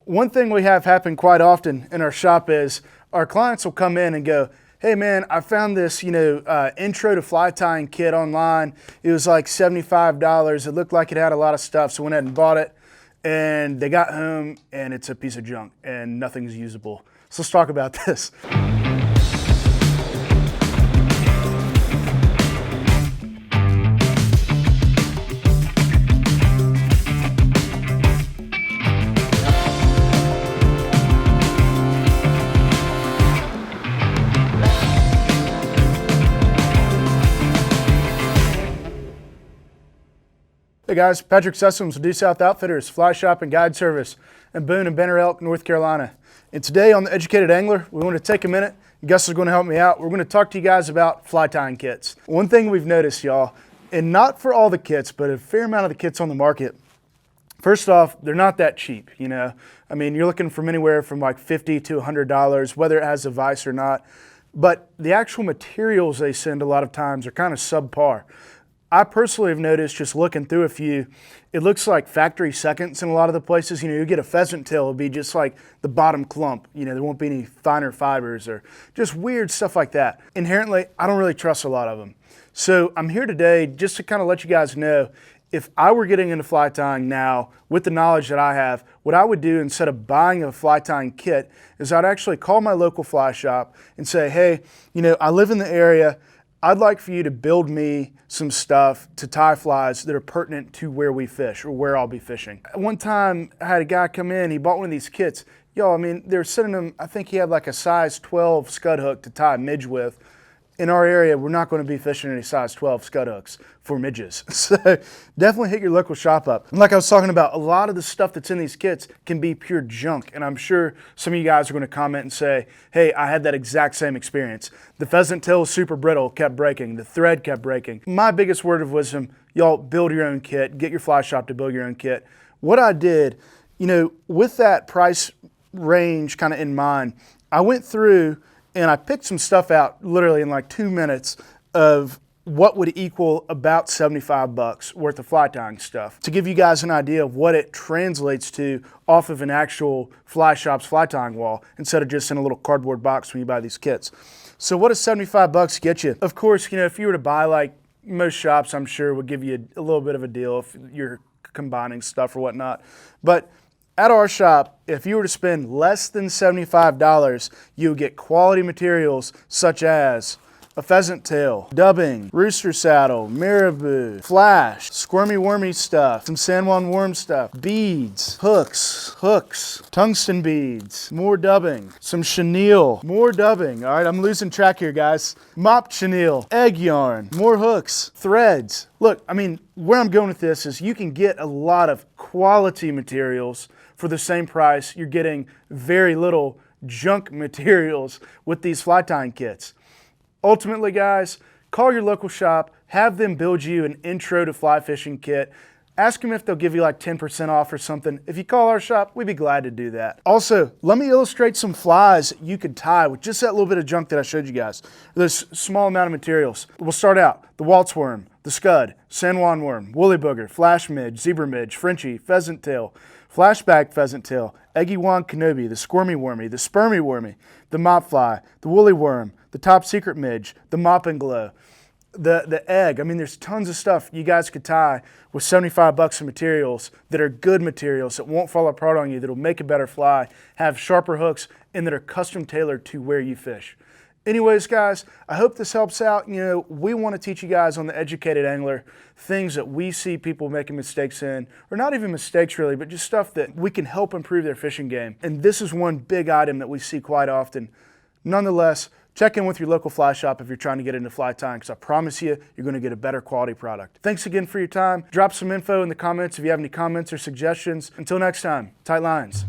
One thing we have happen quite often in our shop is our clients will come in and go, hey man, I found this, intro to fly tying kit online. It was like $75. It looked like it had a lot of stuff, so I went ahead and bought it. And they got home and it's a piece of junk and nothing's usable. So let's talk about this. Hey guys, Patrick Sessoms with Due South Outfitters, Fly Shop and Guide Service in Boone and Banner Elk, North Carolina. And today on The Educated Angler, we want to take a minute. Gus is going to help me out. We're going to talk to you guys about fly tying kits. One thing we've noticed, y'all, and not for all the kits, but a fair amount of the kits on the market, first off, they're not that cheap, I mean, you're looking from anywhere from like $50 to $100, whether it has a vise or not. But the actual materials they send a lot of times are kind of subpar. I personally have noticed, just looking through a few, it looks like factory seconds in a lot of the places. You get a pheasant tail, it'll be just like the bottom clump. There won't be any finer fibers or just weird stuff like that. Inherently, I don't really trust a lot of them. So I'm here today just to kind of let you guys know, if I were getting into fly tying now, with the knowledge that I have, what I would do instead of buying a fly tying kit is I'd actually call my local fly shop and say, hey, I live in the area. I'd like for you to build me some stuff to tie flies that are pertinent to where we fish or where I'll be fishing. One time I had a guy come in, he bought one of these kits. I mean, they're sending him, I think he had like a size 12 scud hook to tie midge with. In our area, we're not going to be fishing any size 12 scud hooks for midges. So definitely hit your local shop up. And like I was talking about, a lot of the stuff that's in these kits can be pure junk. And I'm sure some of you guys are going to comment and say, hey, I had that exact same experience. The pheasant tail was super brittle, kept breaking. The thread kept breaking. My biggest word of wisdom, y'all build your own kit. Get your fly shop to build your own kit. What I did, with that price range kind of in mind, I went through and I picked some stuff out literally in like 2 minutes of what would equal about 75 bucks worth of fly tying stuff, to give you guys an idea of what it translates to off of an actual fly shop's fly tying wall instead of just in a little cardboard box when you buy these kits. So what does 75 bucks get you? Of course, if you were to buy, like most shops, I'm sure would give you a little bit of a deal if you're combining stuff or whatnot. But at our shop, if you were to spend less than $75, you would get quality materials such as a pheasant tail, dubbing, rooster saddle, marabou, flash, squirmy wormy stuff, some San Juan worm stuff, beads, hooks, tungsten beads, more dubbing, some chenille, more dubbing. All right, I'm losing track here, guys. Mop chenille, egg yarn, more hooks, threads. Look, I mean, where I'm going with this is you can get a lot of quality materials for the same price. You're getting very little junk materials with these fly tying kits. Ultimately, guys, call your local shop, have them build you an intro to fly fishing kit. Ask them if they'll give you like 10% off or something. If you call our shop, we'd be glad to do that. Also, let me illustrate some flies you could tie with just that little bit of junk that I showed you guys. There's a small amount of materials. We'll start out. The waltz worm, the scud, San Juan worm, woolly booger, flash midge, zebra midge, Frenchie, pheasant tail, flashback pheasant tail, eggy wand canobi, the squirmy wormy, the spermy wormy, the mop fly, the woolly worm, the top secret midge, the mop and glow, the egg. I mean, there's tons of stuff you guys could tie with 75 bucks of materials that are good materials that won't fall apart on you, that'll make a better fly, have sharper hooks, and that are custom tailored to where you fish. Anyways, guys, I hope this helps out. We want to teach you guys on The Educated Angler things that we see people making mistakes in, or not even mistakes really, but just stuff that we can help improve their fishing game. And this is one big item that we see quite often. Nonetheless, check in with your local fly shop if you're trying to get into fly tying, because I promise you, you're going to get a better quality product. Thanks again for your time. Drop some info in the comments if you have any comments or suggestions. Until next time, tight lines.